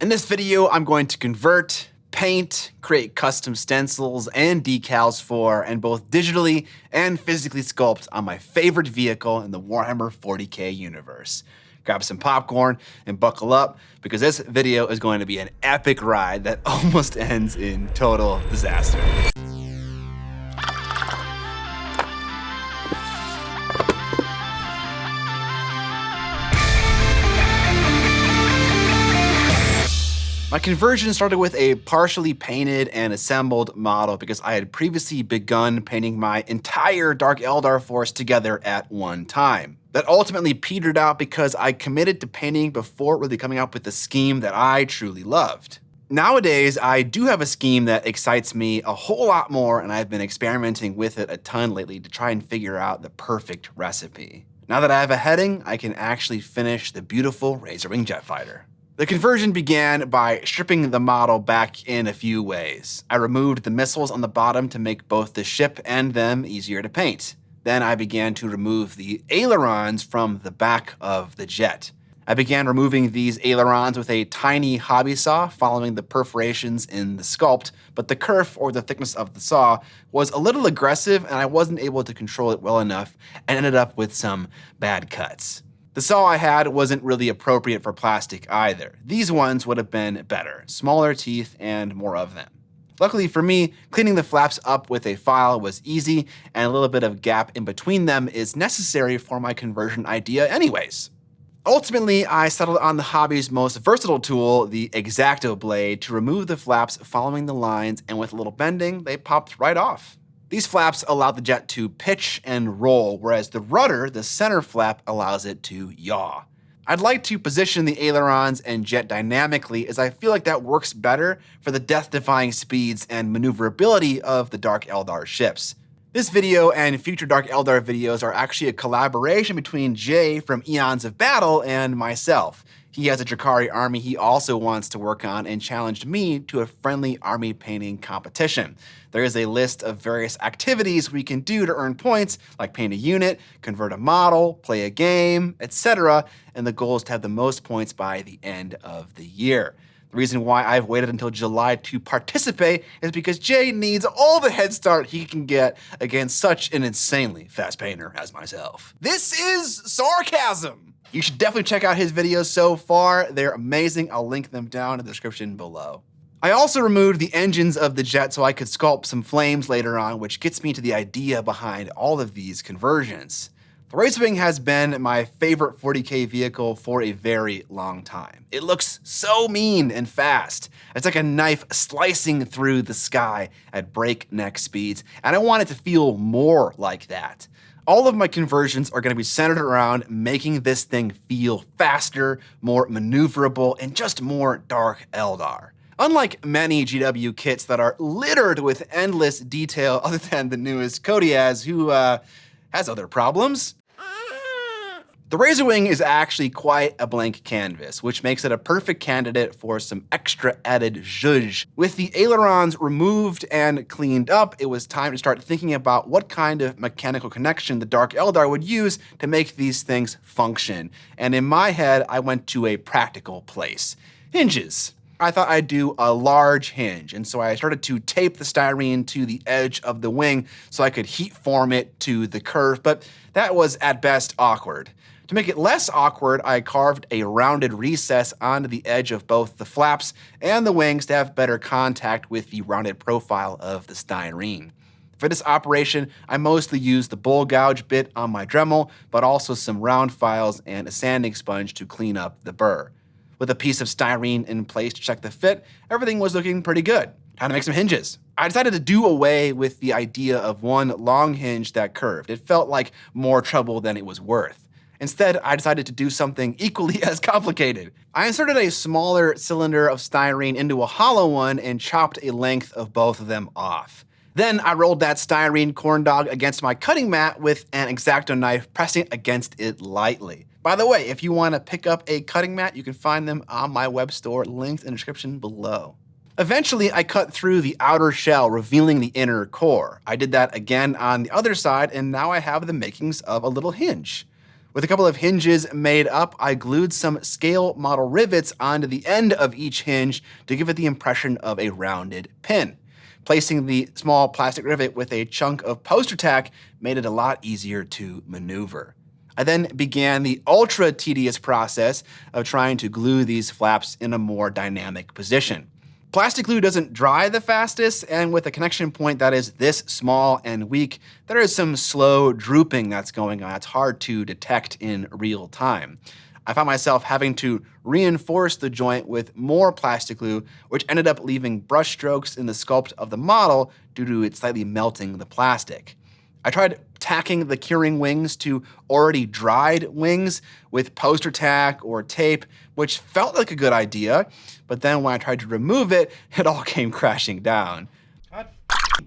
In this video, I'm going to convert, paint, create custom stencils and decals for, and both digitally and physically sculpt on my favorite vehicle in the Warhammer 40k universe. Grab some popcorn and buckle up, because this video is going to be an epic ride that almost ends in total disaster. My conversion started with a partially painted and assembled model because I had previously begun painting my entire Dark Eldar force together at one time. That ultimately petered out because I committed to painting before really coming up with the scheme that I truly loved. Nowadays, I do have a scheme that excites me a whole lot more, and I've been experimenting with it a ton lately to try and figure out the perfect recipe. Now that I have a heading, I can actually finish the beautiful Razorwing jet fighter. The conversion began by stripping the model back in a few ways. I removed the missiles on the bottom to make both the ship and them easier to paint. Then I began to remove the ailerons from the back of the jet. I began removing these ailerons with a tiny hobby saw following the perforations in the sculpt, but the kerf, or the thickness of the saw, was a little aggressive and I wasn't able to control it well enough and ended up with some bad cuts. The saw I had wasn't really appropriate for plastic either. These ones would have been better, smaller teeth and more of them. Luckily for me, cleaning the flaps up with a file was easy, and a little bit of gap in between them is necessary for my conversion idea anyways. Ultimately, I settled on the hobby's most versatile tool, the X-Acto blade, to remove the flaps following the lines, and with a little bending, they popped right off. These flaps allow the jet to pitch and roll, whereas the rudder, the center flap, allows it to yaw. I'd like to position the ailerons and jet dynamically, as I feel like that works better for the death-defying speeds and maneuverability of the Dark Eldar ships. This video and future Dark Eldar videos are actually a collaboration between Jay from Eons of Battle and myself. He has a Drakari army he also wants to work on and challenged me to a friendly army painting competition. There is a list of various activities we can do to earn points, like paint a unit, convert a model, play a game, etc. And the goal is to have the most points by the end of the year. The reason why I've waited until July to participate is because Jay needs all the head start he can get against such an insanely fast painter as myself. This is sarcasm! You should definitely check out his videos so far. They're amazing. I'll link them down in the description below. I also removed the engines of the jet so I could sculpt some flames later on, which gets me to the idea behind all of these conversions. The Razorwing has been my favorite 40k vehicle for a very long time. It looks so mean and fast. It's like a knife slicing through the sky at breakneck speeds, and I want it to feel more like that. All of my conversions are going to be centered around making this thing feel faster, more maneuverable, and just more Dark Eldar. Unlike many GW kits that are littered with endless detail other than the newest Kodiaz, who has other problems, the Razorwing is actually quite a blank canvas, which makes it a perfect candidate for some extra added zhuzh. With the ailerons removed and cleaned up, it was time to start thinking about what kind of mechanical connection the Dark Eldar would use to make these things function. And in my head, I went to a practical place: hinges. I thought I'd do a large hinge, and so I started to tape the styrene to the edge of the wing so I could heat form it to the curve, but that was at best awkward. To make it less awkward, I carved a rounded recess onto the edge of both the flaps and the wings to have better contact with the rounded profile of the styrene. For this operation, I mostly used the bull gouge bit on my Dremel, but also some round files and a sanding sponge to clean up the burr. With a piece of styrene in place to check the fit, everything was looking pretty good. Time to make some hinges. I decided to do away with the idea of one long hinge that curved. It felt like more trouble than it was worth. Instead, I decided to do something equally as complicated. I inserted a smaller cylinder of styrene into a hollow one and chopped a length of both of them off. Then I rolled that styrene corn dog against my cutting mat with an X-Acto knife, pressing it against it lightly. By the way, if you want to pick up a cutting mat, you can find them on my web store, linked in the description below. Eventually, I cut through the outer shell, revealing the inner core. I did that again on the other side, and now I have the makings of a little hinge. With a couple of hinges made up, I glued some scale model rivets onto the end of each hinge to give it the impression of a rounded pin. Placing the small plastic rivet with a chunk of poster tack made it a lot easier to maneuver. I then began the ultra tedious process of trying to glue these flaps in a more dynamic position. Plastic glue doesn't dry the fastest, and with a connection point that is this small and weak, there is some slow drooping that's going on. It's hard to detect in real time. I found myself having to reinforce the joint with more plastic glue, which ended up leaving brush strokes in the sculpt of the model due to it slightly melting the plastic. I tried tacking the curing wings to already dried wings with poster tack or tape, which felt like a good idea, but then when I tried to remove it, it all came crashing down. God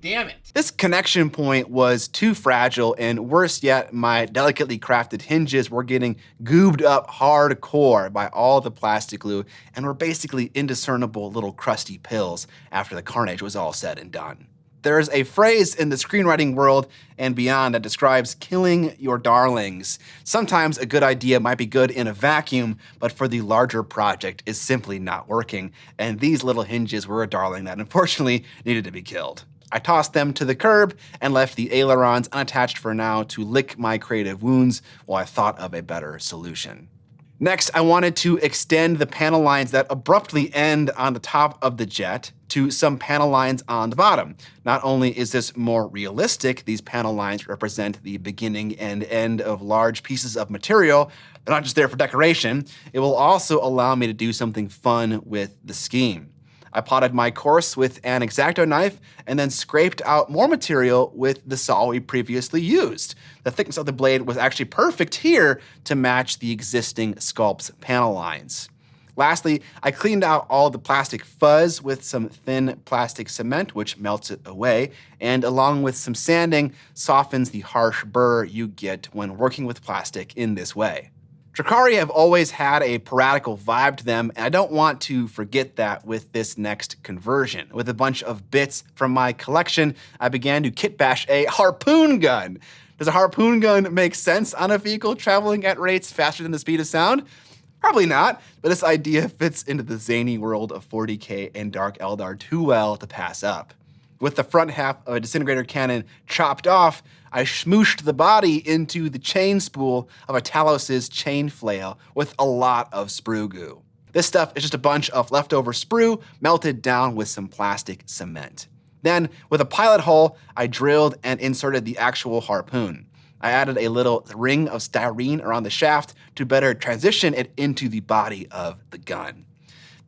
damn it. This connection point was too fragile, and worse yet, my delicately crafted hinges were getting goobed up hardcore by all the plastic glue and were basically indiscernible little crusty pills after the carnage was all said and done. There's a phrase in the screenwriting world and beyond that describes killing your darlings. Sometimes a good idea might be good in a vacuum, but for the larger project is simply not working, and these little hinges were a darling that unfortunately needed to be killed. I tossed them to the curb and left the ailerons unattached for now to lick my creative wounds while I thought of a better solution. Next, I wanted to extend the panel lines that abruptly end on the top of the jet to some panel lines on the bottom. Not only is this more realistic, these panel lines represent the beginning and end of large pieces of material. They're not just there for decoration. It will also allow me to do something fun with the scheme. I plotted my course with an X-Acto knife and then scraped out more material with the saw we previously used. The thickness of the blade was actually perfect here to match the existing sculpt's panel lines. Lastly, I cleaned out all the plastic fuzz with some thin plastic cement, which melts it away, and along with some sanding, softens the harsh burr you get when working with plastic in this way. Drukhari have always had a piratical vibe to them, and I don't want to forget that with this next conversion. With a bunch of bits from my collection, I began to kit bash a harpoon gun. Does a harpoon gun make sense on a vehicle traveling at rates faster than the speed of sound? Probably not, but this idea fits into the zany world of 40K and Dark Eldar too well to pass up. With the front half of a disintegrator cannon chopped off, I smooshed the body into the chain spool of a Talos' chain flail with a lot of sprue goo. This stuff is just a bunch of leftover sprue melted down with some plastic cement. Then, with a pilot hole, I drilled and inserted the actual harpoon. I added a little ring of styrene around the shaft to better transition it into the body of the gun.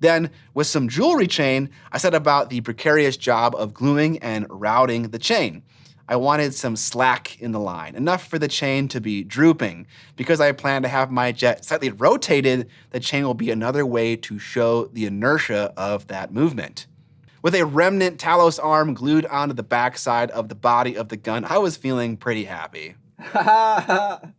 Then, with some jewelry chain, I set about the precarious job of gluing and routing the chain. I wanted some slack in the line, enough for the chain to be drooping. Because I plan to have my jet slightly rotated, the chain will be another way to show the inertia of that movement. With a remnant Talos arm glued onto the backside of the body of the gun, I was feeling pretty happy. The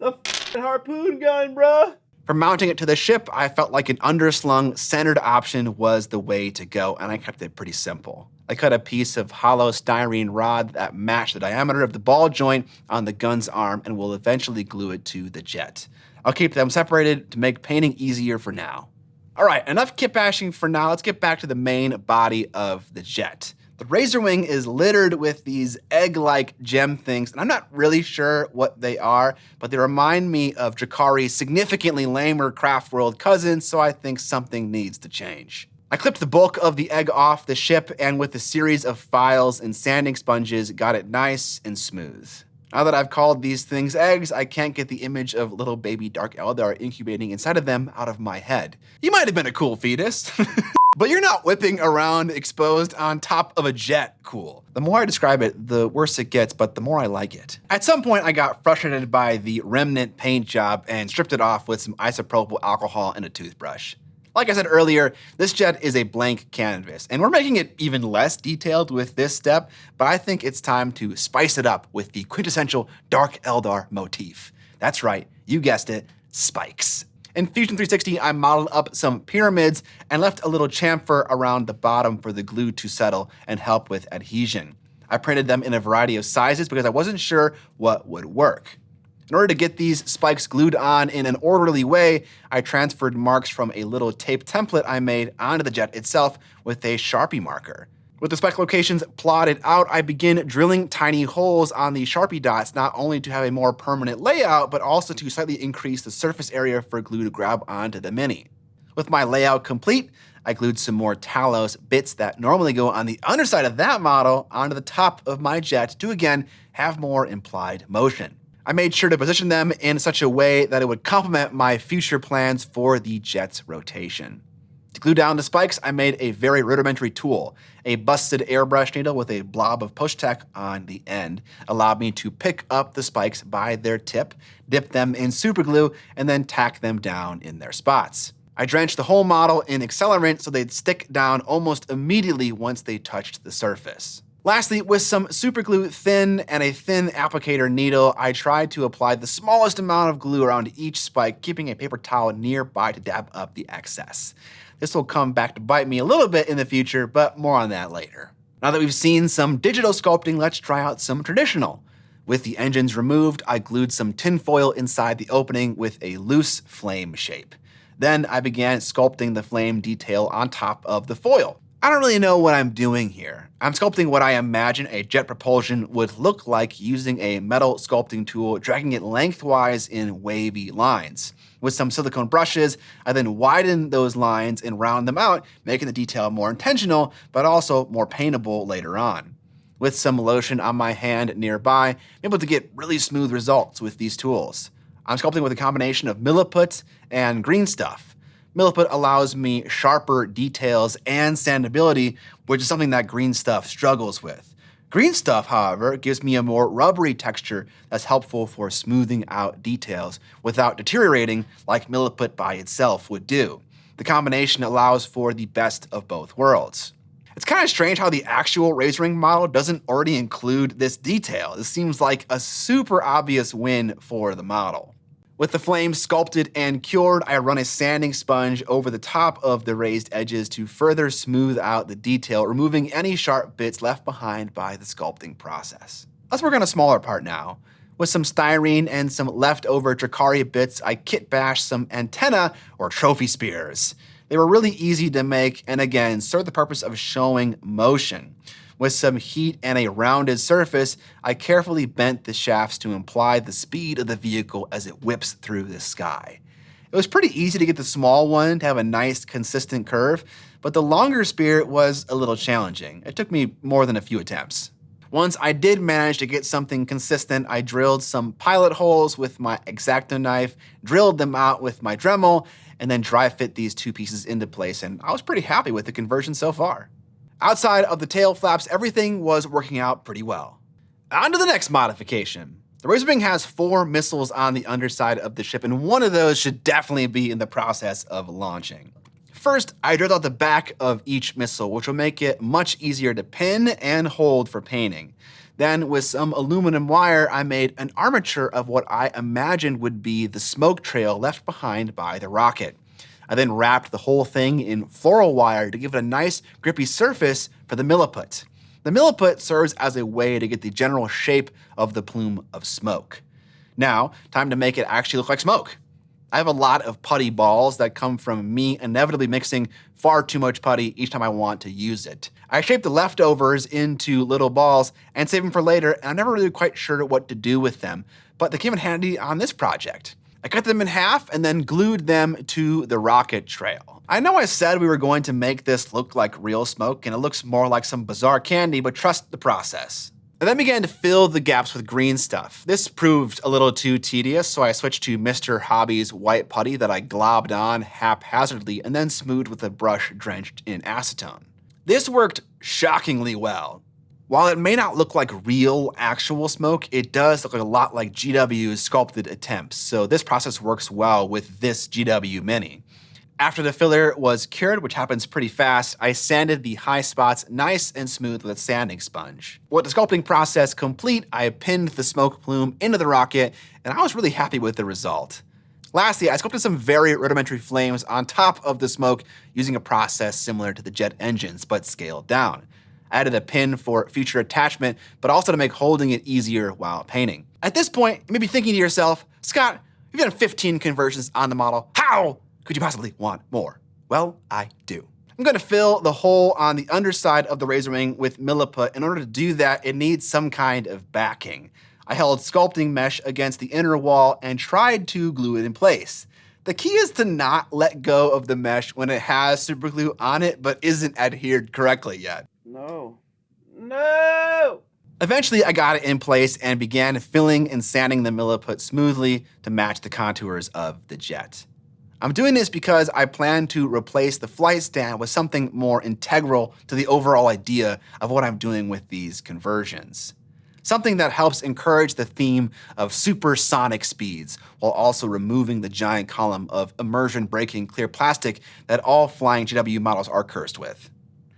f***ing harpoon gun, bruh. For mounting it to the ship, I felt like an underslung, centered option was the way to go, and I kept it pretty simple. I cut a piece of hollow styrene rod that matched the diameter of the ball joint on the gun's arm and will eventually glue it to the jet. I'll keep them separated to make painting easier for now. All right, enough kit bashing for now. Let's get back to the main body of the jet. The Razor Wing is littered with these egg-like gem things, and I'm not really sure what they are, but they remind me of Drukhari's significantly lamer Craft World cousins, so I think something needs to change. I clipped the bulk of the egg off the ship, and with a series of files and sanding sponges, got it nice and smooth. Now that I've called these things eggs, I can't get the image of little baby Dark Eldar incubating inside of them out of my head. You might have been a cool fetus. But you're not whipping around exposed on top of a jet cool. The more I describe it, the worse it gets, but the more I like it. At some point, I got frustrated by the remnant paint job and stripped it off with some isopropyl alcohol and a toothbrush. Like I said earlier, this jet is a blank canvas, and we're making it even less detailed with this step, but I think it's time to spice it up with the quintessential Dark Eldar motif. That's right, you guessed it, spikes. In Fusion 360, I modeled up some pyramids and left a little chamfer around the bottom for the glue to settle and help with adhesion. I printed them in a variety of sizes because I wasn't sure what would work. In order to get these spikes glued on in an orderly way, I transferred marks from a little tape template I made onto the jet itself with a Sharpie marker. With the spike locations plotted out, I begin drilling tiny holes on the Sharpie dots, not only to have a more permanent layout, but also to slightly increase the surface area for glue to grab onto the Mini. With my layout complete, I glued some more Talos bits that normally go on the underside of that model onto the top of my jet to again have more implied motion. I made sure to position them in such a way that it would complement my future plans for the jet's rotation. To glue down the spikes, I made a very rudimentary tool. A busted airbrush needle with a blob of push tack on the end allowed me to pick up the spikes by their tip, dip them in super glue, and then tack them down in their spots. I drenched the whole model in accelerant so they'd stick down almost immediately once they touched the surface. Lastly, with some super glue thin and a thin applicator needle, I tried to apply the smallest amount of glue around each spike, keeping a paper towel nearby to dab up the excess. This will come back to bite me a little bit in the future, but more on that later. Now that we've seen some digital sculpting, let's try out some traditional. With the engines removed, I glued some tinfoil inside the opening with a loose flame shape. Then I began sculpting the flame detail on top of the foil. I don't really know what I'm doing here. I'm sculpting what I imagine a jet propulsion would look like using a metal sculpting tool, dragging it lengthwise in wavy lines. With some silicone brushes, I then widen those lines and round them out, making the detail more intentional, but also more paintable later on. With some lotion on my hand nearby, I'm able to get really smooth results with these tools. I'm sculpting with a combination of milliput and green stuff. Milliput allows me sharper details and sandability, which is something that green stuff struggles with. Green stuff, however, gives me a more rubbery texture that's helpful for smoothing out details without deteriorating like milliput by itself would do. The combination allows for the best of both worlds. It's kind of strange how the actual Razorwing model doesn't already include this detail. This seems like a super obvious win for the model. With the flame sculpted and cured, I run a sanding sponge over the top of the raised edges to further smooth out the detail, removing any sharp bits left behind by the sculpting process. Let's work on a smaller part now. With some styrene and some leftover Dracaria bits, I kit bashed some antenna or trophy spears. They were really easy to make and again serve the purpose of showing motion. With some heat and a rounded surface, I carefully bent the shafts to imply the speed of the vehicle as it whips through the sky. It was pretty easy to get the small one to have a nice, consistent curve, but the longer spear was a little challenging. It took me more than a few attempts. Once I did manage to get something consistent, I drilled some pilot holes with my X-Acto knife, drilled them out with my Dremel, and then dry fit these two pieces into place, and I was pretty happy with the conversion so far. Outside of the tail flaps, everything was working out pretty well. On to the next modification. The Razorwing has 4 missiles on the underside of the ship, and one of those should definitely be in the process of launching. First, I drilled out the back of each missile, which will make it much easier to pin and hold for painting. Then, with some aluminum wire, I made an armature of what I imagined would be the smoke trail left behind by the rocket. I then wrapped the whole thing in floral wire to give it a nice grippy surface for the milliput. The milliput serves as a way to get the general shape of the plume of smoke. Now, time to make it actually look like smoke. I have a lot of putty balls that come from me inevitably mixing far too much putty each time I want to use it. I shaped the leftovers into little balls and saved them for later, and I'm never really quite sure what to do with them, but they came in handy on this project. I cut them in half and then glued them to the rocket trail. I know I said we were going to make this look like real smoke, and it looks more like some bizarre candy, but trust the process. I then began to fill the gaps with green stuff. This proved a little too tedious, so I switched to Mr. Hobby's white putty that I globbed on haphazardly and then smoothed with a brush drenched in acetone. This worked shockingly well. While it may not look like real, actual smoke, it does look a lot like GW's sculpted attempts, so this process works well with this GW Mini. After the filler was cured, which happens pretty fast, I sanded the high spots nice and smooth with a sanding sponge. With the sculpting process complete, I pinned the smoke plume into the rocket, and I was really happy with the result. Lastly, I sculpted some very rudimentary flames on top of the smoke using a process similar to the jet engines, but scaled down. I added a pin for future attachment, but also to make holding it easier while painting. At this point, you may be thinking to yourself, Scott, you've done 15 conversions on the model. How could you possibly want more? Well, I do. I'm gonna fill the hole on the underside of the razor wing with milliput. In order to do that, it needs some kind of backing. I held sculpting mesh against the inner wall and tried to glue it in place. The key is to not let go of the mesh when it has super glue on it but isn't adhered correctly yet. No. Eventually, I got it in place and began filling and sanding the milliput smoothly to match the contours of the jet. I'm doing this because I plan to replace the flight stand with something more integral to the overall idea of what I'm doing with these conversions. Something that helps encourage the theme of supersonic speeds while also removing the giant column of immersion-breaking clear plastic that all flying GW models are cursed with.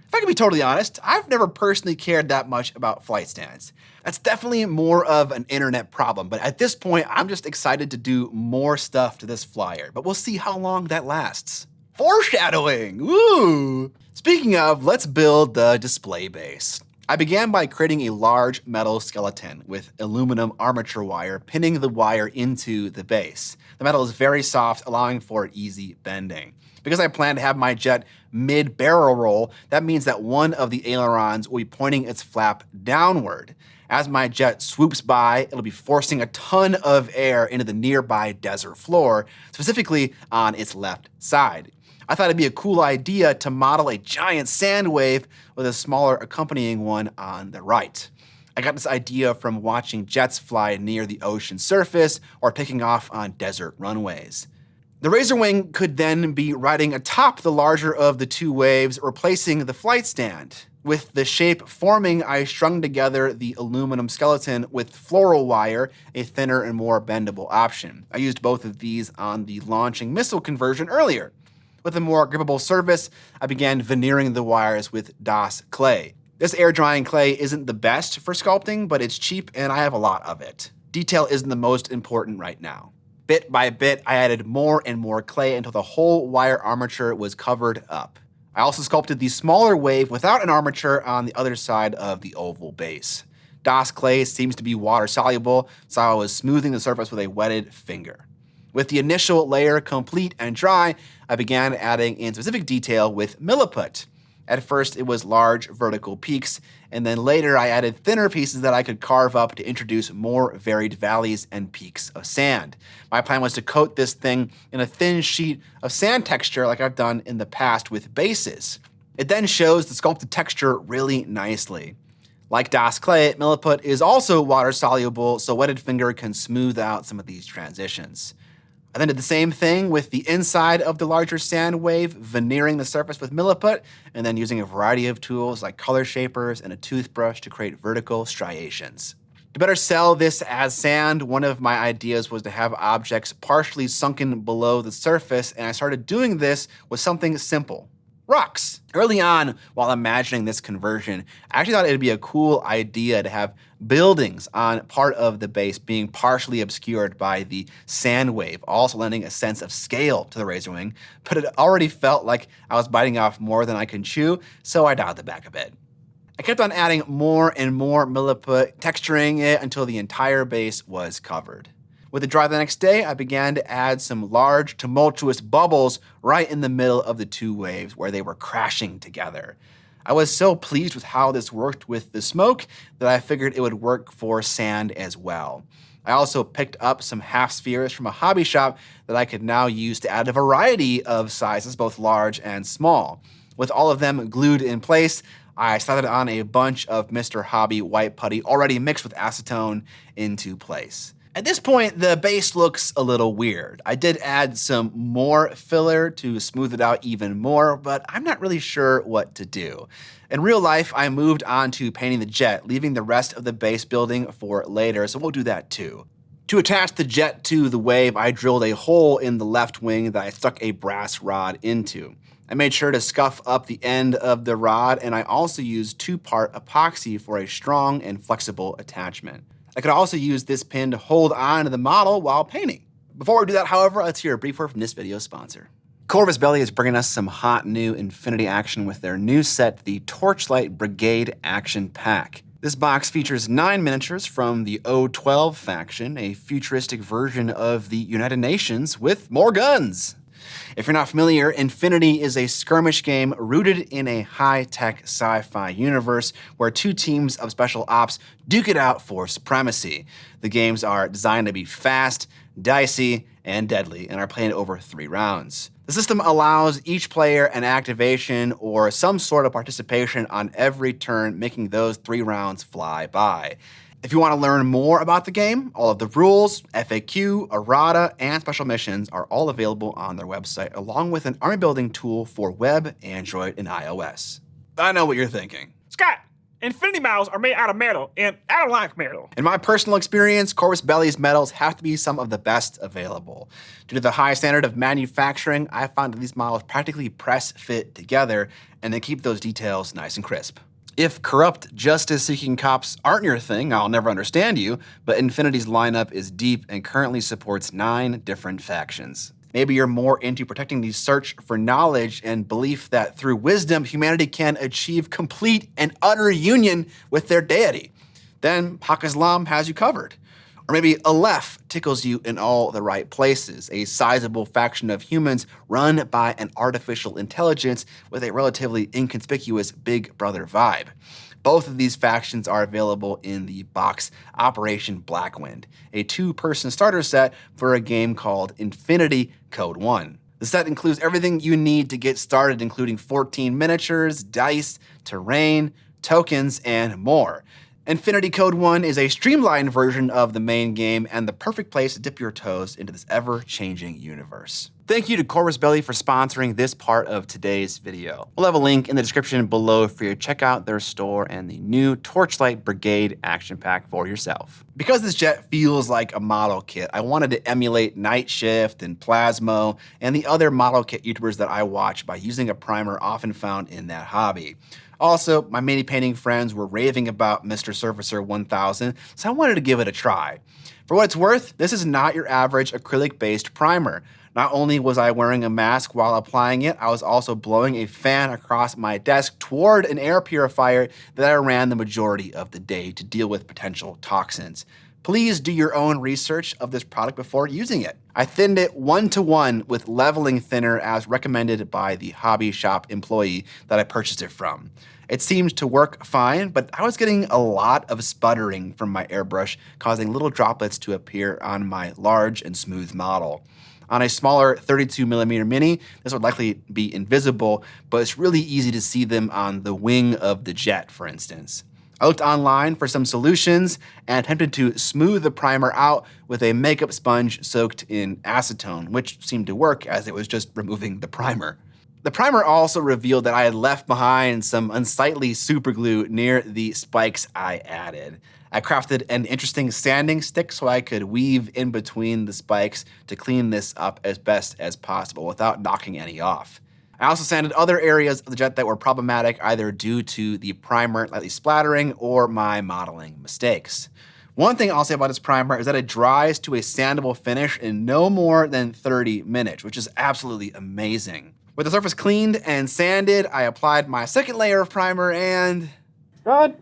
If I can be totally honest, I've never personally cared that much about flight stands. That's definitely more of an internet problem, but at this point, I'm just excited to do more stuff to this flyer, but we'll see how long that lasts. Foreshadowing, woo! Speaking of, let's build the display base. I began by creating a large metal skeleton with aluminum armature wire pinning the wire into the base. The metal is very soft, allowing for easy bending. Because I plan to have my jet mid-barrel roll, that means that one of the ailerons will be pointing its flap downward. As my jet swoops by, it'll be forcing a ton of air into the nearby desert floor, specifically on its left side. I thought it'd be a cool idea to model a giant sand wave with a smaller accompanying one on the right. I got this idea from watching jets fly near the ocean surface or taking off on desert runways. The razor wing could then be riding atop the larger of the two waves, replacing the flight stand. With the shape forming, I strung together the aluminum skeleton with floral wire, a thinner and more bendable option. I used both of these on the launching missile conversion earlier. With a more grippable surface, I began veneering the wires with DOS clay. This air drying clay isn't the best for sculpting, but it's cheap and I have a lot of it. Detail isn't the most important right now. Bit by bit, I added more and more clay until the whole wire armature was covered up. I also sculpted the smaller wave without an armature on the other side of the oval base. DOS clay seems to be water soluble, so I was smoothing the surface with a wetted finger. With the initial layer complete and dry, I began adding in specific detail with milliput. At first, it was large vertical peaks, and then later I added thinner pieces that I could carve up to introduce more varied valleys and peaks of sand. My plan was to coat this thing in a thin sheet of sand texture like I've done in the past with bases. It then shows the sculpted texture really nicely. Like DOS clay, milliput is also water soluble, so wetted finger can smooth out some of these transitions. I then did the same thing with the inside of the larger sand wave, veneering the surface with milliput, and then using a variety of tools like color shapers and a toothbrush to create vertical striations. To better sell this as sand, one of my ideas was to have objects partially sunken below the surface, and I started doing this with something simple. Rocks. Early on, while imagining this conversion, I actually thought it'd be a cool idea to have buildings on part of the base being partially obscured by the sand wave, also lending a sense of scale to the razor wing, but it already felt like I was biting off more than I can chew, so I dialed it back a bit. I kept on adding more and more milliput, texturing it until the entire base was covered. With the dry the next day, I began to add some large, tumultuous bubbles right in the middle of the two waves where they were crashing together. I was so pleased with how this worked with the smoke that I figured it would work for sand as well. I also picked up some half spheres from a hobby shop that I could now use to add a variety of sizes, both large and small. With all of them glued in place, I slotted on a bunch of Mr. Hobby white putty already mixed with acetone into place. At this point, the base looks a little weird. I did add some more filler to smooth it out even more, but I'm not really sure what to do. In real life, I moved on to painting the jet, leaving the rest of the base building for later, so we'll do that too. To attach the jet to the wave, I drilled a hole in the left wing that I stuck a brass rod into. I made sure to scuff up the end of the rod, and I also used 2-part epoxy for a strong and flexible attachment. I could also use this pin to hold on to the model while painting. Before we do that, however, let's hear a brief word from this video's sponsor. Corvus Belli is bringing us some hot new Infinity action with their new set, the Torchlight Brigade Action Pack. This box features 9 miniatures from the O12 faction, a futuristic version of the United Nations with more guns. If you're not familiar, Infinity is a skirmish game rooted in a high-tech sci-fi universe where 2 teams of special ops duke it out for supremacy. The games are designed to be fast, dicey, and deadly, and are played over 3 rounds. The system allows each player an activation or some sort of participation on every turn, making those 3 rounds fly by. If you want to learn more about the game, all of the rules, FAQ, errata, and special missions are all available on their website, along with an army building tool for web, Android, and iOS. I know what you're thinking. Scott, Infinity models are made out of metal, and I don't like metal. In my personal experience, Corvus Belli's metals have to be some of the best available. Due to the high standard of manufacturing, I found that these models practically press fit together, and they keep those details nice and crisp. If corrupt, justice-seeking cops aren't your thing, I'll never understand you, but Infinity's lineup is deep and currently supports 9 different factions. Maybe you're more into protecting the search for knowledge and belief that through wisdom, humanity can achieve complete and utter union with their deity. Then Haq Islam has you covered. Or maybe Aleph tickles you in all the right places, a sizable faction of humans run by an artificial intelligence with a relatively inconspicuous Big Brother vibe. Both of these factions are available in the box Operation Blackwind, a 2-person starter set for a game called Infinity Code 1. The set includes everything you need to get started, including 14 miniatures, dice, terrain, tokens, and more. Infinity Code 1 is a streamlined version of the main game and the perfect place to dip your toes into this ever-changing universe. Thank you to Corvus Belli for sponsoring this part of today's video. We'll have a link in the description below for you to check out their store and the new Torchlight Brigade action pack for yourself. Because this jet feels like a model kit, I wanted to emulate Night Shift and Plasmo and the other model kit YouTubers that I watch by using a primer often found in that hobby. Also, my mini painting friends were raving about Mr. Surfacer 1000, so I wanted to give it a try. For what it's worth, this is not your average acrylic-based primer. Not only was I wearing a mask while applying it, I was also blowing a fan across my desk toward an air purifier that I ran the majority of the day to deal with potential toxins. Please do your own research of this product before using it. I thinned it 1-to-1 with leveling thinner as recommended by the hobby shop employee that I purchased it from. It seemed to work fine, but I was getting a lot of sputtering from my airbrush, causing little droplets to appear on my large and smooth model. On a smaller 32mm Mini, this would likely be invisible, but it's really easy to see them on the wing of the jet, for instance. I looked online for some solutions and attempted to smooth the primer out with a makeup sponge soaked in acetone, which seemed to work as it was just removing the primer. The primer also revealed that I had left behind some unsightly superglue near the spikes I added. I crafted an interesting sanding stick so I could weave in between the spikes to clean this up as best as possible without knocking any off. I also sanded other areas of the jet that were problematic either due to the primer lightly splattering or my modeling mistakes. One thing I'll say about this primer is that it dries to a sandable finish in no more than 30 minutes, which is absolutely amazing. With the surface cleaned and sanded, I applied my second layer of primer and... God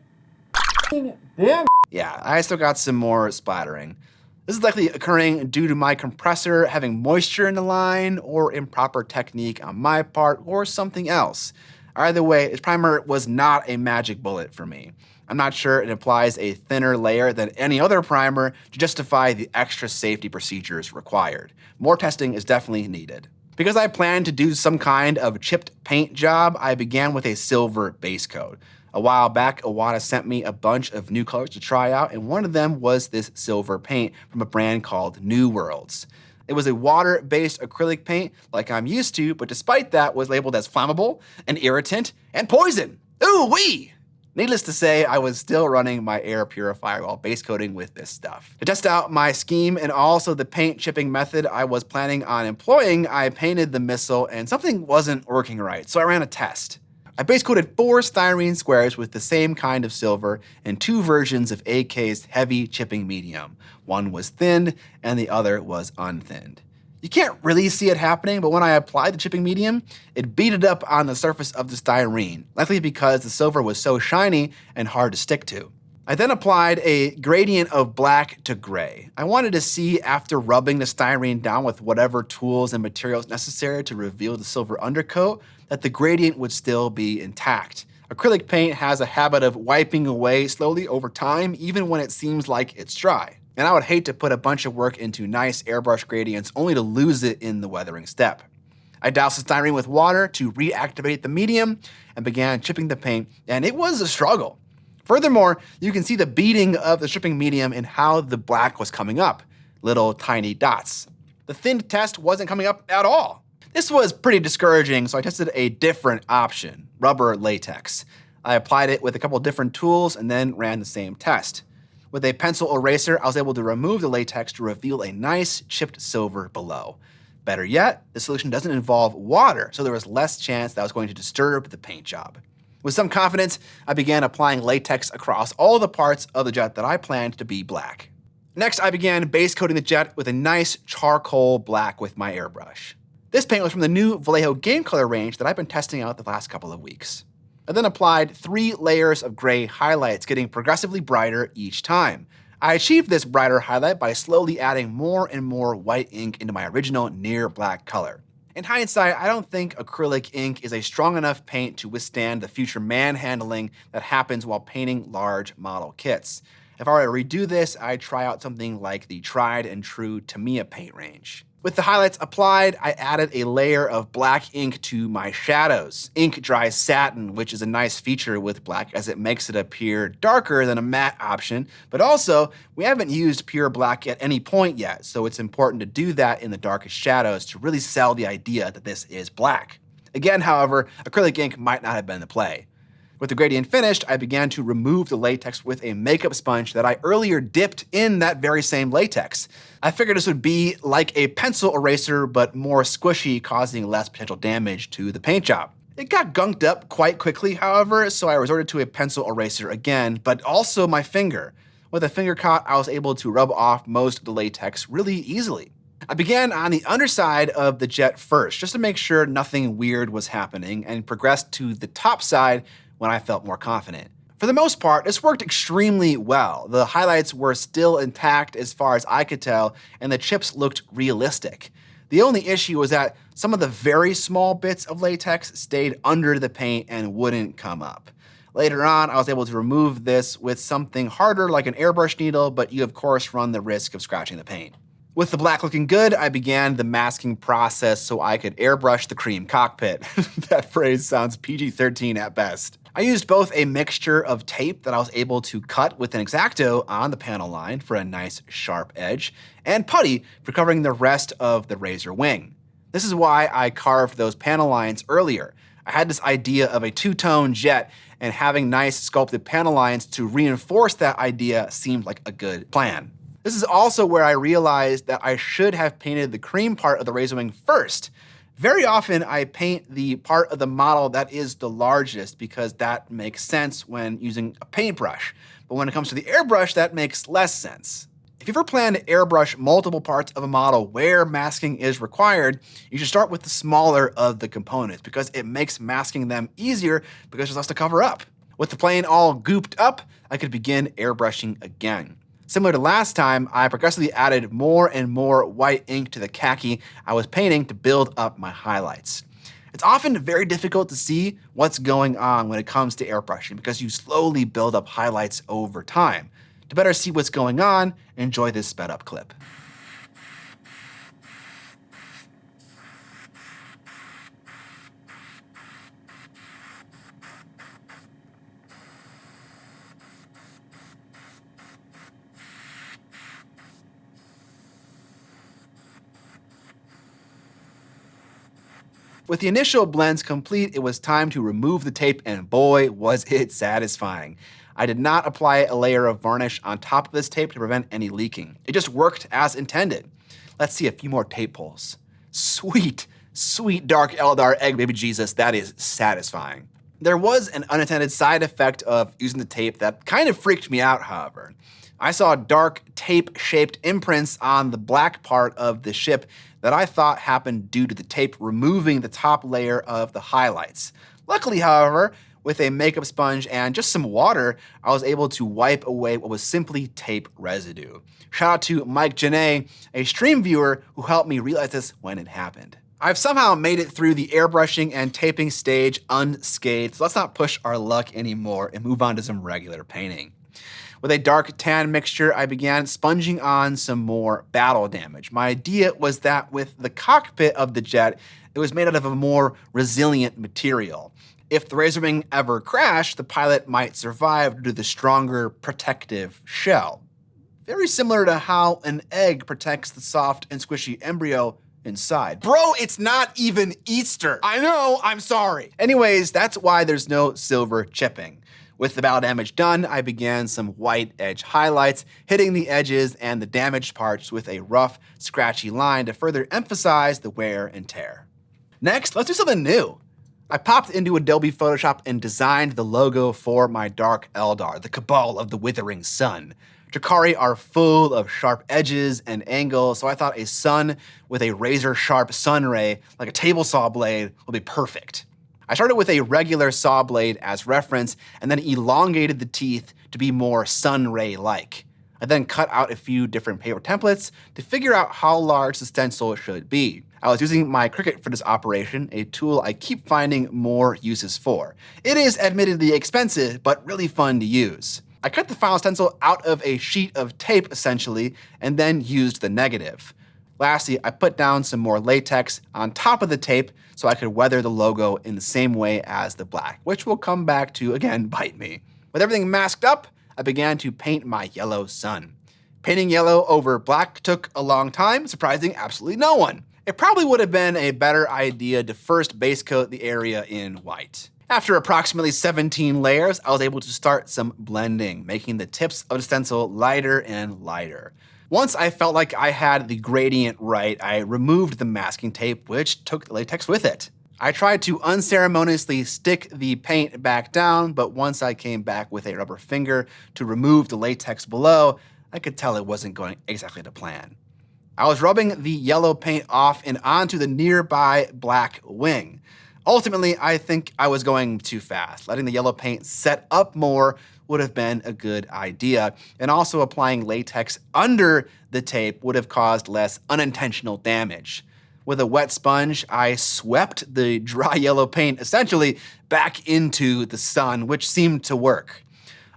damn. Yeah, I still got some more splattering. This is likely occurring due to my compressor having moisture in the line or improper technique on my part or something else. Either way, this primer was not a magic bullet for me. I'm not sure it applies a thinner layer than any other primer to justify the extra safety procedures required. More testing is definitely needed. Because I planned to do some kind of chipped paint job, I began with a silver base coat. A while back, Iwata sent me a bunch of new colors to try out, and one of them was this silver paint from a brand called New Worlds. It was a water-based acrylic paint like I'm used to, but despite that was labeled as flammable, an irritant, and poison. Ooh-wee! Needless to say, I was still running my air purifier while base coating with this stuff. To test out my scheme and also the paint chipping method I was planning on employing, I painted the missile and something wasn't working right, so I ran a test. I base coated 4 styrene squares with the same kind of silver and 2 versions of AK's heavy chipping medium. One was thinned and the other was unthinned. You can't really see it happening, but when I applied the chipping medium, it beaded up on the surface of the styrene, likely because the silver was so shiny and hard to stick to. I then applied a gradient of black to gray. I wanted to see, after rubbing the styrene down with whatever tools and materials necessary to reveal the silver undercoat, that the gradient would still be intact. Acrylic paint has a habit of wiping away slowly over time, even when it seems like it's dry. And I would hate to put a bunch of work into nice airbrush gradients only to lose it in the weathering step. I doused the styrene with water to reactivate the medium and began chipping the paint, and it was a struggle. Furthermore, you can see the beading of the chipping medium in how the black was coming up, little tiny dots. The thinned test wasn't coming up at all. This was pretty discouraging, so I tested a different option, rubber latex. I applied it with a couple different tools and then ran the same test. With a pencil eraser, I was able to remove the latex to reveal a nice chipped silver below. Better yet, the solution doesn't involve water, so there was less chance that I was going to disturb the paint job. With some confidence, I began applying latex across all the parts of the jet that I planned to be black. Next, I began base coating the jet with a nice charcoal black with my airbrush. This paint was from the new Vallejo game color range that I've been testing out the last couple of weeks. I then applied 3 layers of gray highlights, getting progressively brighter each time. I achieved this brighter highlight by slowly adding more and more white ink into my original near black color. In hindsight, I don't think acrylic ink is a strong enough paint to withstand the future manhandling that happens while painting large model kits. If I were to redo this, I'd try out something like the tried and true Tamiya paint range. With the highlights applied, I added a layer of black ink to my shadows. Ink dries satin, which is a nice feature with black as it makes it appear darker than a matte option, but also, we haven't used pure black at any point yet, so it's important to do that in the darkest shadows to really sell the idea that this is black. Again, however, acrylic ink might not have been the play. With the gradient finished, I began to remove the latex with a makeup sponge that I earlier dipped in that very same latex. I figured this would be like a pencil eraser, but more squishy, causing less potential damage to the paint job. It got gunked up quite quickly, however, so I resorted to a pencil eraser again, but also my finger. With a finger cut, I was able to rub off most of the latex really easily. I began on the underside of the jet first, just to make sure nothing weird was happening, and progressed to the top side when I felt more confident. For the most part, this worked extremely well. The highlights were still intact as far as I could tell, and the chips looked realistic. The only issue was that some of the very small bits of latex stayed under the paint and wouldn't come up. Later on, I was able to remove this with something harder like an airbrush needle, but you of course run the risk of scratching the paint. With the black looking good, I began the masking process so I could airbrush the cream cockpit. That phrase sounds PG-13 at best. I used both a mixture of tape that I was able to cut with an X-Acto on the panel line for a nice sharp edge, and putty for covering the rest of the razor wing. This is why I carved those panel lines earlier. I had this idea of a two-tone jet, and having nice sculpted panel lines to reinforce that idea seemed like a good plan. This is also where I realized that I should have painted the cream part of the razor wing first. Very often I paint the part of the model that is the largest because that makes sense when using a paintbrush. But when it comes to the airbrush, that makes less sense. If you ever plan to airbrush multiple parts of a model where masking is required, you should start with the smaller of the components because it makes masking them easier because there's less to cover up. With the plane all gooped up, I could begin airbrushing again. Similar to last time, I progressively added more and more white ink to the khaki I was painting to build up my highlights. It's often very difficult to see what's going on when it comes to airbrushing because you slowly build up highlights over time. To better see what's going on, enjoy this sped up clip. With the initial blends complete, it was time to remove the tape, and boy, was it satisfying. I did not apply a layer of varnish on top of this tape to prevent any leaking. It just worked as intended. Let's see a few more tape pulls. Sweet, sweet dark Eldar egg baby Jesus, that is satisfying. There was an unintended side effect of using the tape that kind of freaked me out, however. I saw dark tape-shaped imprints on the black part of the ship that I thought happened due to the tape removing the top layer of the highlights. Luckily, however, with a makeup sponge and just some water, I was able to wipe away what was simply tape residue. Shout out to Mike Janae, a stream viewer who helped me realize this when it happened. I've somehow made it through the airbrushing and taping stage unscathed, so let's not push our luck anymore and move on to some regular painting. With a dark tan mixture, I began sponging on some more battle damage. My idea was that with the cockpit of the jet, it was made out of a more resilient material. If the Razorwing ever crashed, the pilot might survive due to the stronger protective shell. Very similar to how an egg protects the soft and squishy embryo inside. Bro, it's not even Easter. I know, I'm sorry. Anyways, that's why there's no silver chipping. With the battle damage done, I began some white edge highlights, hitting the edges and the damaged parts with a rough, scratchy line to further emphasize the wear and tear. Next, let's do something new. I popped into Adobe Photoshop and designed the logo for my Dark Eldar, the Cabal of the Withering Sun. Drakari are full of sharp edges and angles, so I thought a sun with a razor-sharp sun ray, like a table saw blade, would be perfect. I started with a regular saw blade as reference and then elongated the teeth to be more sun ray-like. I then cut out a few different paper templates to figure out how large the stencil should be. I was using my Cricut for this operation, a tool I keep finding more uses for. It is admittedly expensive, but really fun to use. I cut the final stencil out of a sheet of tape, essentially, and then used the negative. Lastly, I put down some more latex on top of the tape so I could weather the logo in the same way as the black, which will come back to, again, bite me. With everything masked up, I began to paint my yellow sun. Painting yellow over black took a long time, surprising absolutely no one. It probably would have been a better idea to first base coat the area in white. After approximately 17 layers, I was able to start some blending, making the tips of the stencil lighter and lighter. Once I felt like I had the gradient right, I removed the masking tape, which took the latex with it. I tried to unceremoniously stick the paint back down, but once I came back with a rubber finger to remove the latex below, I could tell it wasn't going exactly to plan. I was rubbing the yellow paint off and onto the nearby black wing. Ultimately, I think I was going too fast. Letting the yellow paint set up more would have been a good idea, and also applying latex under the tape would have caused less unintentional damage. With a wet sponge, I swept the dry yellow paint essentially back into the sun, which seemed to work.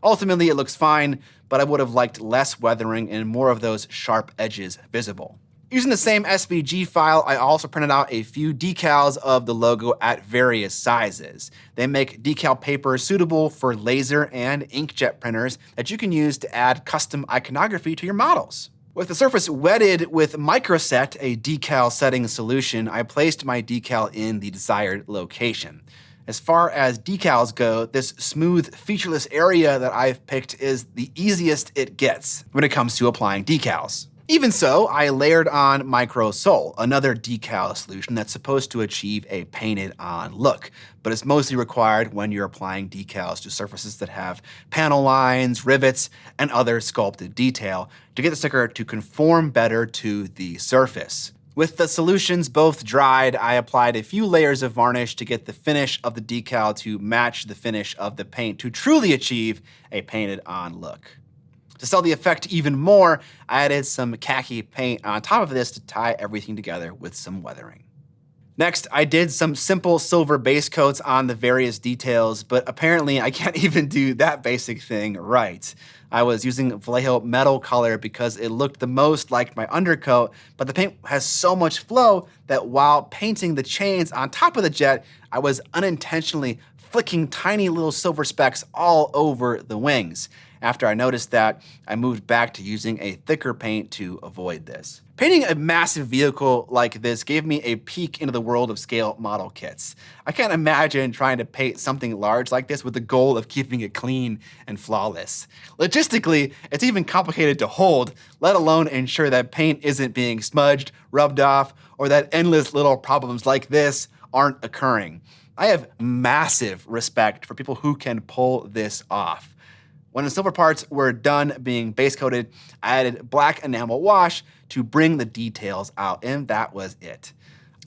Ultimately, it looks fine, but I would have liked less weathering and more of those sharp edges visible. Using the same SVG file, I also printed out a few decals of the logo at various sizes. They make decal paper suitable for laser and inkjet printers that you can use to add custom iconography to your models. With the surface wetted with Microset, a decal setting solution, I placed my decal in the desired location. As far as decals go, this smooth, featureless area that I've picked is the easiest it gets when it comes to applying decals. Even so, I layered on Micro Sol, another decal solution that's supposed to achieve a painted-on look, but it's mostly required when you're applying decals to surfaces that have panel lines, rivets, and other sculpted detail to get the sticker to conform better to the surface. With the solutions both dried, I applied a few layers of varnish to get the finish of the decal to match the finish of the paint to truly achieve a painted-on look. To sell the effect even more, I added some khaki paint on top of this to tie everything together with some weathering. Next, I did some simple silver base coats on the various details, but apparently I can't even do that basic thing right. I was using Vallejo metal color because it looked the most like my undercoat, but the paint has so much flow that while painting the chains on top of the jet, I was unintentionally flicking tiny little silver specks all over the wings. After I noticed that, I moved back to using a thicker paint to avoid this. Painting a massive vehicle like this gave me a peek into the world of scale model kits. I can't imagine trying to paint something large like this with the goal of keeping it clean and flawless. Logistically, it's even complicated to hold, let alone ensure that paint isn't being smudged, rubbed off, or that endless little problems like this aren't occurring. I have massive respect for people who can pull this off. When the silver parts were done being base coated, I added black enamel wash to bring the details out, and that was it.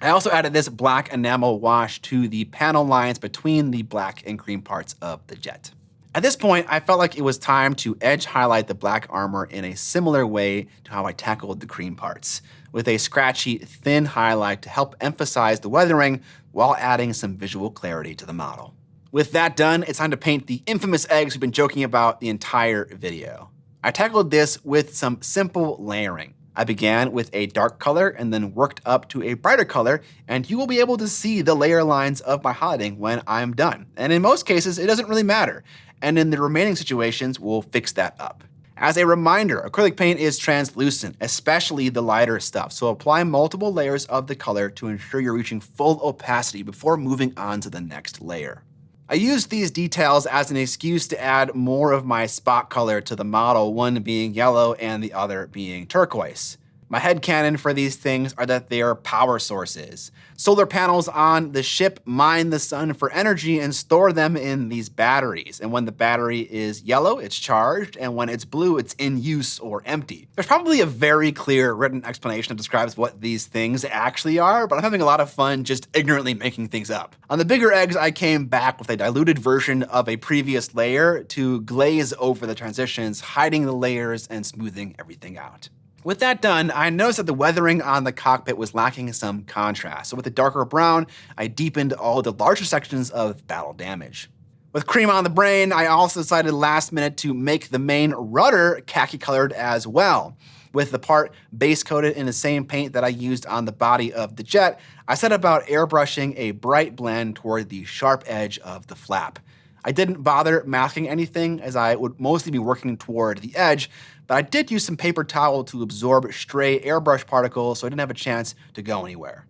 I also added this black enamel wash to the panel lines between the black and cream parts of the jet. At this point, I felt like it was time to edge highlight the black armor in a similar way to how I tackled the cream parts, with a scratchy, thin highlight to help emphasize the weathering while adding some visual clarity to the model. With that done, it's time to paint the infamous eggs we've been joking about the entire video. I tackled this with some simple layering. I began with a dark color and then worked up to a brighter color, and you will be able to see the layer lines of my highlighting when I'm done. And in most cases, it doesn't really matter. And in the remaining situations, we'll fix that up. As a reminder, acrylic paint is translucent, especially the lighter stuff, so apply multiple layers of the color to ensure you're reaching full opacity before moving on to the next layer. I used these details as an excuse to add more of my spot color to the model, one being yellow and the other being turquoise. My headcanon for these things are that they are power sources. Solar panels on the ship mine the sun for energy and store them in these batteries. And when the battery is yellow, it's charged, and when it's blue, it's in use or empty. There's probably a very clear written explanation that describes what these things actually are, but I'm having a lot of fun just ignorantly making things up. On the bigger eggs, I came back with a diluted version of a previous layer to glaze over the transitions, hiding the layers and smoothing everything out. With that done, I noticed that the weathering on the cockpit was lacking some contrast, so with a darker brown, I deepened all the larger sections of battle damage. With cream on the brain, I also decided last minute to make the main rudder khaki colored as well. With the part base coated in the same paint that I used on the body of the jet, I set about airbrushing a bright blend toward the sharp edge of the flap. I didn't bother masking anything as I would mostly be working toward the edge, but I did use some paper towel to absorb stray airbrush particles so I didn't have a chance to go anywhere.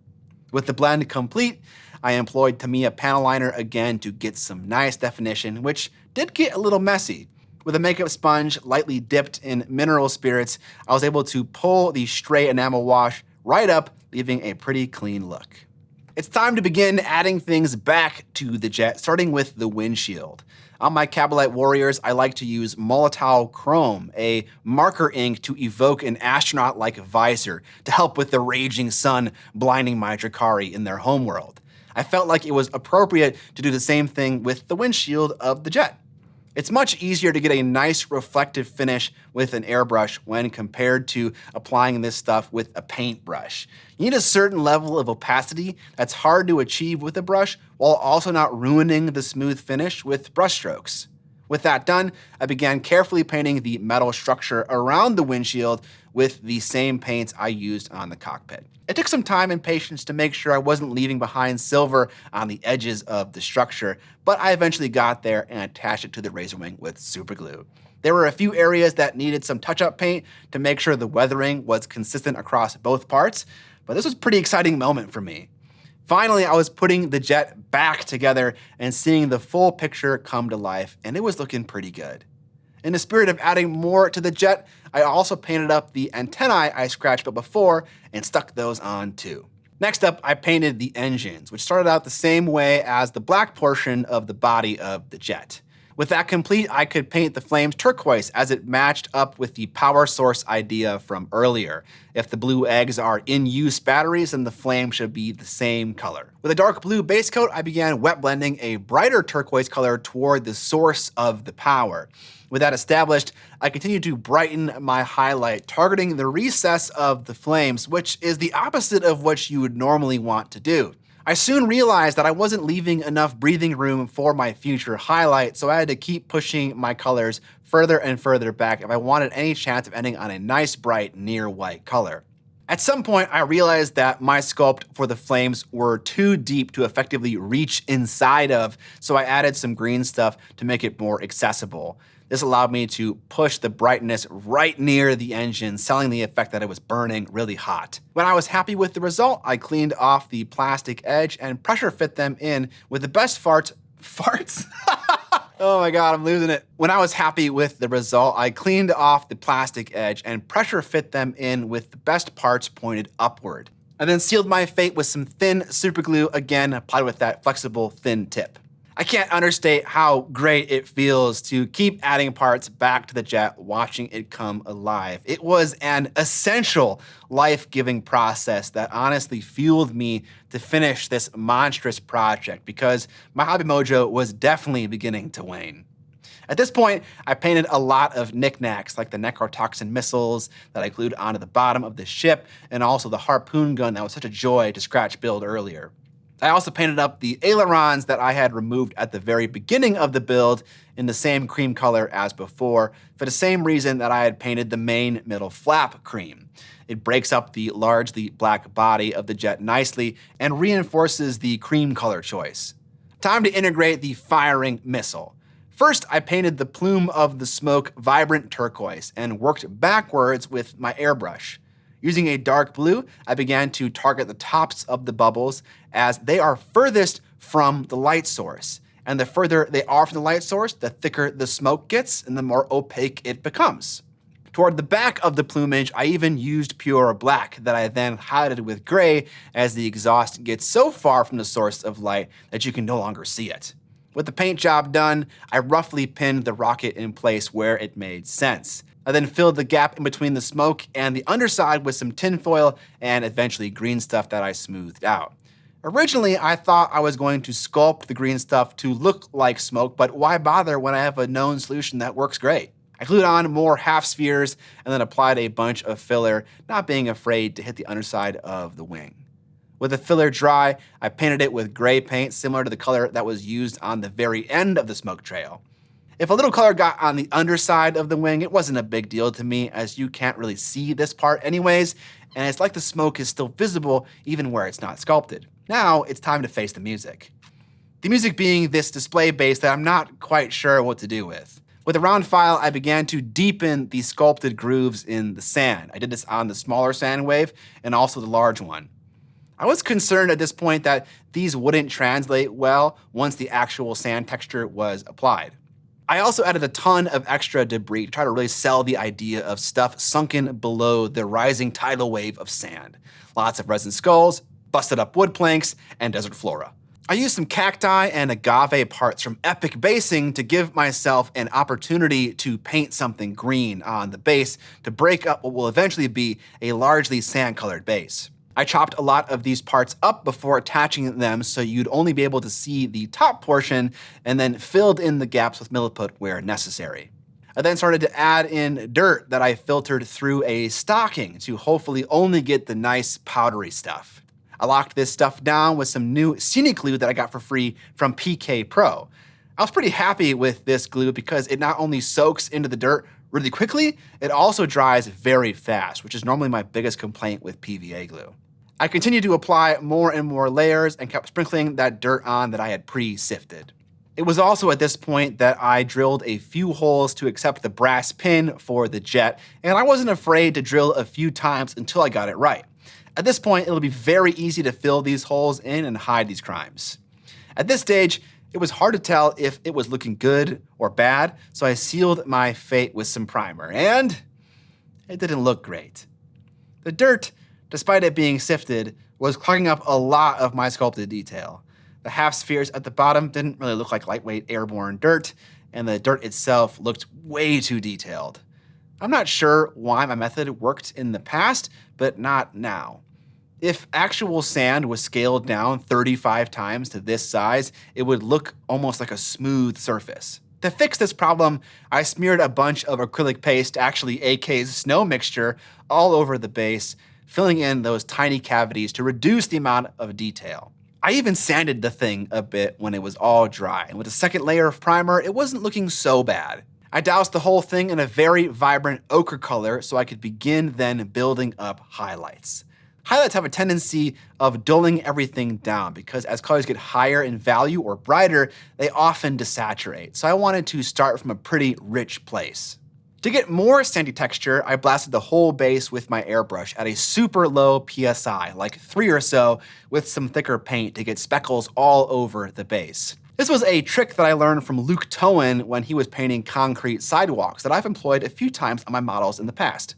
With the blend complete, I employed Tamiya panel liner again to get some nice definition, which did get a little messy. With a makeup sponge lightly dipped in mineral spirits, I was able to pull the stray enamel wash right up, leaving a pretty clean look. It's time to begin adding things back to the jet, starting with the windshield. On my Cabalite Warriors, I like to use Molotow Chrome, a marker ink to evoke an astronaut-like visor to help with the raging sun blinding my Drakari in their homeworld. I felt like it was appropriate to do the same thing with the windshield of the jet. It's much easier to get a nice reflective finish with an airbrush when compared to applying this stuff with a paintbrush. You need a certain level of opacity that's hard to achieve with a brush while also not ruining the smooth finish with brushstrokes. With that done, I began carefully painting the metal structure around the windshield with the same paints I used on the cockpit. It took some time and patience to make sure I wasn't leaving behind silver on the edges of the structure, but I eventually got there and attached it to the razor wing with super glue. There were a few areas that needed some touch-up paint to make sure the weathering was consistent across both parts, but this was a pretty exciting moment for me. Finally, I was putting the jet back together and seeing the full picture come to life, and it was looking pretty good. In the spirit of adding more to the jet, I also painted up the antennae I scratched up before and stuck those on too. Next up, I painted the engines, which started out the same way as the black portion of the body of the jet. With that complete, I could paint the flames turquoise as it matched up with the power source idea from earlier. If the blue eggs are in-use batteries, then the flame should be the same color. With a dark blue base coat, I began wet blending a brighter turquoise color toward the source of the power. With that established, I continued to brighten my highlight, targeting the recess of the flames, which is the opposite of what you would normally want to do. I soon realized that I wasn't leaving enough breathing room for my future highlight, so I had to keep pushing my colors further and further back if I wanted any chance of ending on a nice, bright, near white color. At some point, I realized that my sculpt for the flames were too deep to effectively reach inside of, so I added some green stuff to make it more accessible. This allowed me to push the brightness right near the engine, selling the effect that it was burning really hot. When I was happy with the result, I cleaned off the plastic edge and pressure fit them in with the best farts? Oh my God, I'm losing it. When I was happy with the result, I cleaned off the plastic edge and pressure fit them in with the best parts pointed upward. I then sealed my fate with some thin super glue, again applied with that flexible thin tip. I can't understate how great it feels to keep adding parts back to the jet, watching it come alive. It was an essential, life-giving process that honestly fueled me to finish this monstrous project because my hobby mojo was definitely beginning to wane. At this point, I painted a lot of knickknacks like the necrotoxin missiles that I glued onto the bottom of the ship, and also the harpoon gun that was such a joy to scratch build earlier. I also painted up the ailerons that I had removed at the very beginning of the build in the same cream color as before, for the same reason that I had painted the main middle flap cream. It breaks up the largely black body of the jet nicely and reinforces the cream color choice. Time to integrate the firing missile. First, I painted the plume of the smoke vibrant turquoise and worked backwards with my airbrush. Using a dark blue, I began to target the tops of the bubbles as they are furthest from the light source. And the further they are from the light source, the thicker the smoke gets and the more opaque it becomes. Toward the back of the plumage, I even used pure black that I then highlighted with gray as the exhaust gets so far from the source of light that you can no longer see it. With the paint job done, I roughly pinned the rocket in place where it made sense. I then filled the gap in between the smoke and the underside with some tinfoil and eventually green stuff that I smoothed out. Originally, I thought I was going to sculpt the green stuff to look like smoke, but why bother when I have a known solution that works great? I glued on more half spheres and then applied a bunch of filler, not being afraid to hit the underside of the wing. With the filler dry, I painted it with gray paint similar to the color that was used on the very end of the smoke trail. If a little color got on the underside of the wing, it wasn't a big deal to me as you can't really see this part anyways, and it's like the smoke is still visible even where it's not sculpted. Now it's time to face the music. The music being this display base that I'm not quite sure what to do with. With a round file, I began to deepen the sculpted grooves in the sand. I did this on the smaller sand wave and also the large one. I was concerned at this point that these wouldn't translate well once the actual sand texture was applied. I also added a ton of extra debris to try to really sell the idea of stuff sunken below the rising tidal wave of sand. Lots of resin skulls, busted up wood planks, and desert flora. I used some cacti and agave parts from Epic Basing to give myself an opportunity to paint something green on the base to break up what will eventually be a largely sand-colored base. I chopped a lot of these parts up before attaching them so you'd only be able to see the top portion and then filled in the gaps with milliput where necessary. I then started to add in dirt that I filtered through a stocking to hopefully only get the nice powdery stuff. I locked this stuff down with some new scenic glue that I got for free from PK Pro. I was pretty happy with this glue because it not only soaks into the dirt really quickly, it also dries very fast, which is normally my biggest complaint with PVA glue. I continued to apply more and more layers and kept sprinkling that dirt on that I had pre-sifted. It was also at this point that I drilled a few holes to accept the brass pin for the jet, and I wasn't afraid to drill a few times until I got it right. At this point, it'll be very easy to fill these holes in and hide these crimes. At this stage, it was hard to tell if it was looking good or bad, so I sealed my fate with some primer, and it didn't look great. The dirt, despite it being sifted, was clogging up a lot of my sculpted detail. The half spheres at the bottom didn't really look like lightweight airborne dirt, and the dirt itself looked way too detailed. I'm not sure why my method worked in the past, but not now. If actual sand was scaled down 35 times to this size, it would look almost like a smooth surface. To fix this problem, I smeared a bunch of acrylic paste, actually AK's snow mixture, all over the base, filling in those tiny cavities to reduce the amount of detail. I even sanded the thing a bit when it was all dry, and with a second layer of primer, it wasn't looking so bad. I doused the whole thing in a very vibrant ochre color so I could begin then building up highlights. Highlights have a tendency of dulling everything down because as colors get higher in value or brighter, they often desaturate. So I wanted to start from a pretty rich place. To get more sandy texture, I blasted the whole base with my airbrush at a super low PSI, like 3 or so, with some thicker paint to get speckles all over the base. This was a trick that I learned from Luke Towen when he was painting concrete sidewalks that I've employed a few times on my models in the past.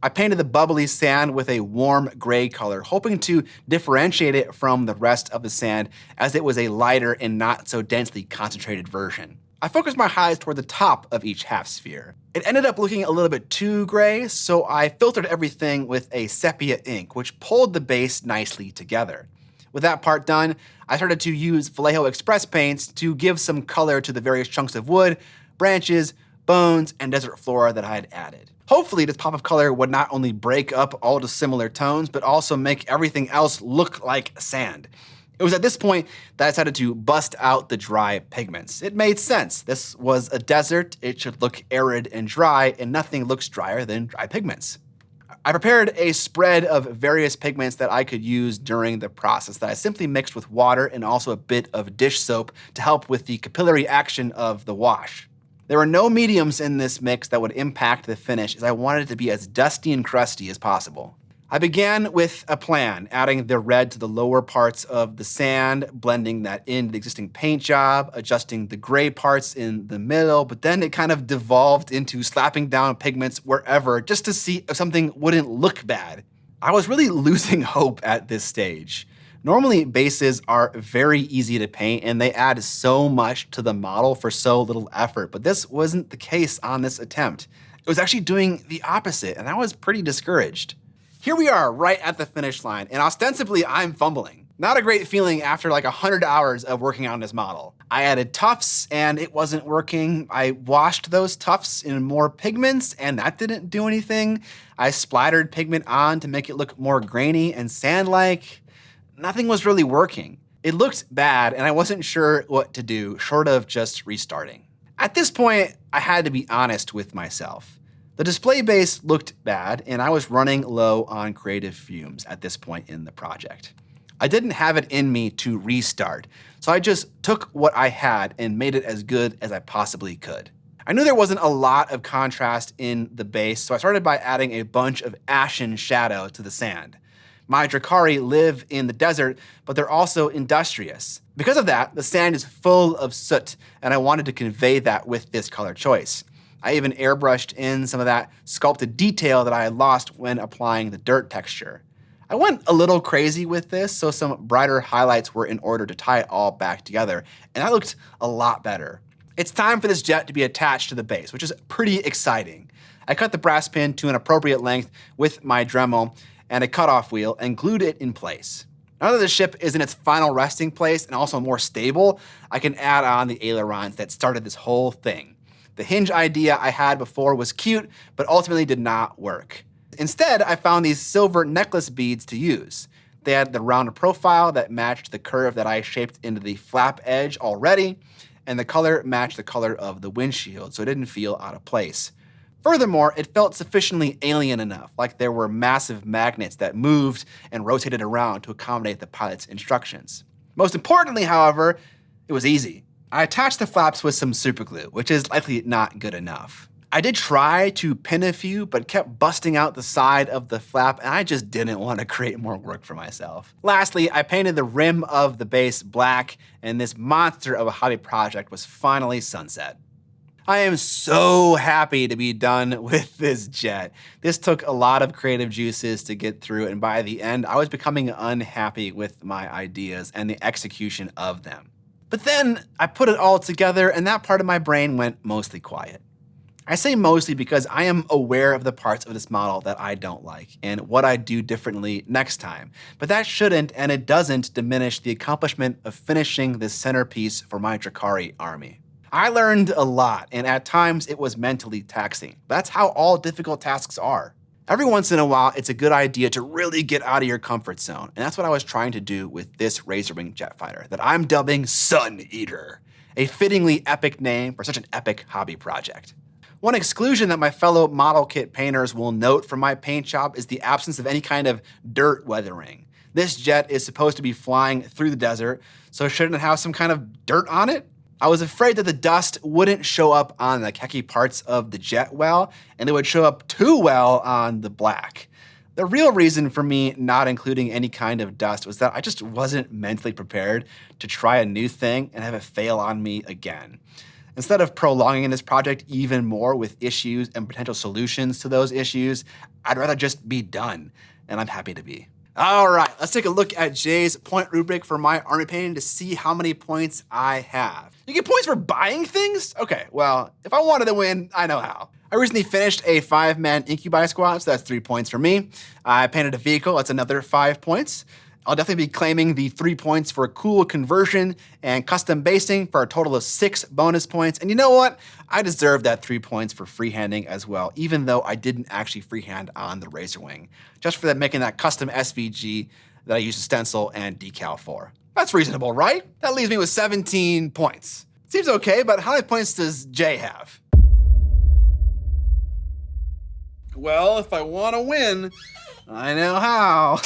I painted the bubbly sand with a warm gray color, hoping to differentiate it from the rest of the sand as it was a lighter and not so densely concentrated version. I focused my highlights toward the top of each half sphere. It ended up looking a little bit too gray, so I filtered everything with a sepia ink, which pulled the base nicely together. With that part done, I started to use Vallejo Express paints to give some color to the various chunks of wood, branches, bones, and desert flora that I had added. Hopefully, this pop of color would not only break up all the similar tones, but also make everything else look like sand. It was at this point that I decided to bust out the dry pigments. It made sense. This was a desert, it should look arid and dry, and nothing looks drier than dry pigments. I prepared a spread of various pigments that I could use during the process that I simply mixed with water and also a bit of dish soap to help with the capillary action of the wash. There were no mediums in this mix that would impact the finish, as I wanted it to be as dusty and crusty as possible. I began with a plan, adding the red to the lower parts of the sand, blending that into the existing paint job, adjusting the gray parts in the middle, but then it kind of devolved into slapping down pigments wherever just to see if something wouldn't look bad. I was really losing hope at this stage. Normally, bases are very easy to paint and they add so much to the model for so little effort, but this wasn't the case on this attempt. It was actually doing the opposite, and I was pretty discouraged. Here we are right at the finish line, and ostensibly I'm fumbling. Not a great feeling after like 100 hours of working on this model. I added tufts and it wasn't working. I washed those tufts in more pigments and that didn't do anything. I splattered pigment on to make it look more grainy and sand-like. Nothing was really working. It looked bad and I wasn't sure what to do short of just restarting. At this point, I had to be honest with myself. The display base looked bad, and I was running low on creative fumes at this point in the project. I didn't have it in me to restart, so I just took what I had and made it as good as I possibly could. I knew there wasn't a lot of contrast in the base, so I started by adding a bunch of ashen shadow to the sand. My Drakari live in the desert, but they're also industrious. Because of that, the sand is full of soot, and I wanted to convey that with this color choice. I even airbrushed in some of that sculpted detail that I had lost when applying the dirt texture. I went a little crazy with this, so some brighter highlights were in order to tie it all back together, and that looked a lot better. It's time for this jet to be attached to the base, which is pretty exciting. I cut the brass pin to an appropriate length with my Dremel and a cutoff wheel and glued it in place. Now that the ship is in its final resting place and also more stable, I can add on the ailerons that started this whole thing. The hinge idea I had before was cute, but ultimately did not work. Instead, I found these silver necklace beads to use. They had the rounded profile that matched the curve that I shaped into the flap edge already, and the color matched the color of the windshield, so it didn't feel out of place. Furthermore, it felt sufficiently alien enough, like there were massive magnets that moved and rotated around to accommodate the pilot's instructions. Most importantly, however, it was easy. I attached the flaps with some super glue, which is likely not good enough. I did try to pin a few, but kept busting out the side of the flap, and I just didn't want to create more work for myself. Lastly, I painted the rim of the base black, and this monster of a hobby project was finally sunset. I am so happy to be done with this jet. This took a lot of creative juices to get through, and by the end, I was becoming unhappy with my ideas and the execution of them. But then I put it all together and that part of my brain went mostly quiet. I say mostly because I am aware of the parts of this model that I don't like and what I'd do differently next time. But that shouldn't and it doesn't diminish the accomplishment of finishing this centerpiece for my Drakari army. I learned a lot and at times it was mentally taxing. That's how all difficult tasks are. Every once in a while, it's a good idea to really get out of your comfort zone, and that's what I was trying to do with this Razorwing jet fighter that I'm dubbing Sun Eater, a fittingly epic name for such an epic hobby project. One exclusion that my fellow model kit painters will note from my paint job is the absence of any kind of dirt weathering. This jet is supposed to be flying through the desert, so shouldn't it have some kind of dirt on it? I was afraid that the dust wouldn't show up on the khaki parts of the jet well, and it would show up too well on the black. The real reason for me not including any kind of dust was that I just wasn't mentally prepared to try a new thing and have it fail on me again. Instead of prolonging this project even more with issues and potential solutions to those issues, I'd rather just be done, and I'm happy to be. All right, let's take a look at Jay's point rubric for my army painting to see how many points I have. You get points for buying things? Okay, well, if I wanted to win, I know how. I recently finished a 5-man incubi squad, so that's 3 points for me. I painted a vehicle, that's another 5 points. I'll definitely be claiming the 3 points for cool conversion and custom basing for a total of 6 bonus points. And you know what? I deserve that 3 points for freehanding as well, even though I didn't actually freehand on the Razorwing, just for making that custom SVG that I used a stencil and decal for. That's reasonable, right? That leaves me with 17 points. Seems okay, but how many points does Jay have? Well, if I want to win, I know how.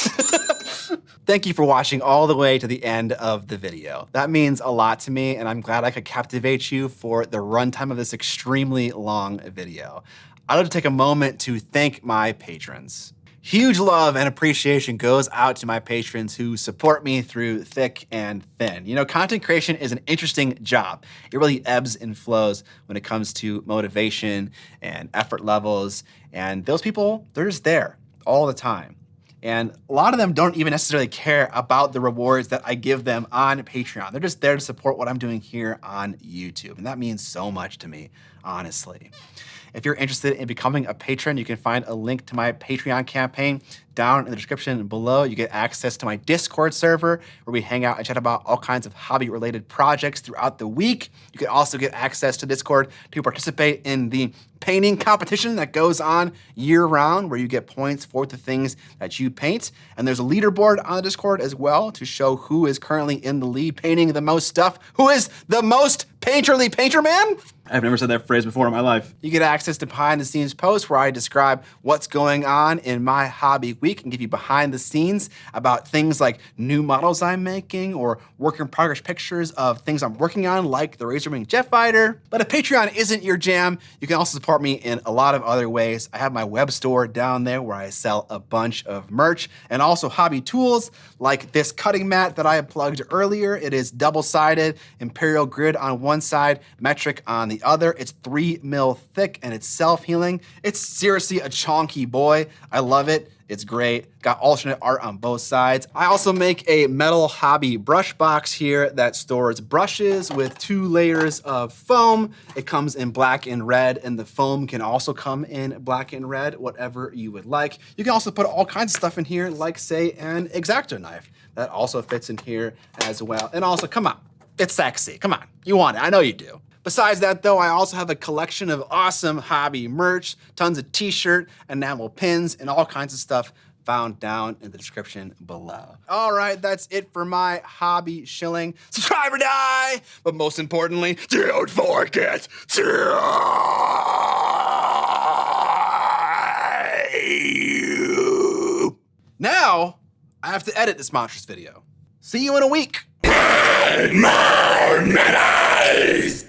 Thank you for watching all the way to the end of the video. That means a lot to me, and I'm glad I could captivate you for the runtime of this extremely long video. I'd like to take a moment to thank my patrons. Huge love and appreciation goes out to my patrons who support me through thick and thin. You know, content creation is an interesting job. It really ebbs and flows when it comes to motivation and effort levels, and those people, they're just there all the time. And a lot of them don't even necessarily care about the rewards that I give them on Patreon. They're just there to support what I'm doing here on YouTube. And that means so much to me, honestly. If you're interested in becoming a patron, you can find a link to my Patreon campaign down in the description below. You get access to my Discord server where we hang out and chat about all kinds of hobby-related projects throughout the week. You can also get access to Discord to participate in the painting competition that goes on year-round, where you get points for the things that you paint. And there's a leaderboard on the Discord as well to show who is currently in the lead painting the most stuff. Who is the most painterly painter man? I've never said that phrase before in my life. You get access to behind-the-scenes posts where I describe what's going on in my hobby week and give you behind the scenes about things like new models I'm making or work-in-progress pictures of things I'm working on, like the Razorwing Jet Fighter. But if Patreon isn't your jam, you can also support me in a lot of other ways. I have my web store down there where I sell a bunch of merch and also hobby tools like this cutting mat that I had plugged earlier. It is double-sided, Imperial grid on one side, metric on the other. It's 3 mil thick and it's self-healing. It's seriously a chonky boy. I love it. It's great. Got alternate art on both sides. I also make a metal hobby brush box here that stores brushes with 2 layers of foam. It comes in black and red, and the foam can also come in black and red, whatever you would like. You can also put all kinds of stuff in here, like say an X-Acto knife. That also fits in here as well. And also, come on, it's sexy. Come on, you want it, I know you do. Besides that though, I also have a collection of awesome hobby merch, tons of t-shirt, enamel pins, and all kinds of stuff found down in the description below. All right, that's it for my hobby shilling. Subscribe or die! But most importantly, don't forget to... Now, I have to edit this monstrous video. See you in a week. More menace!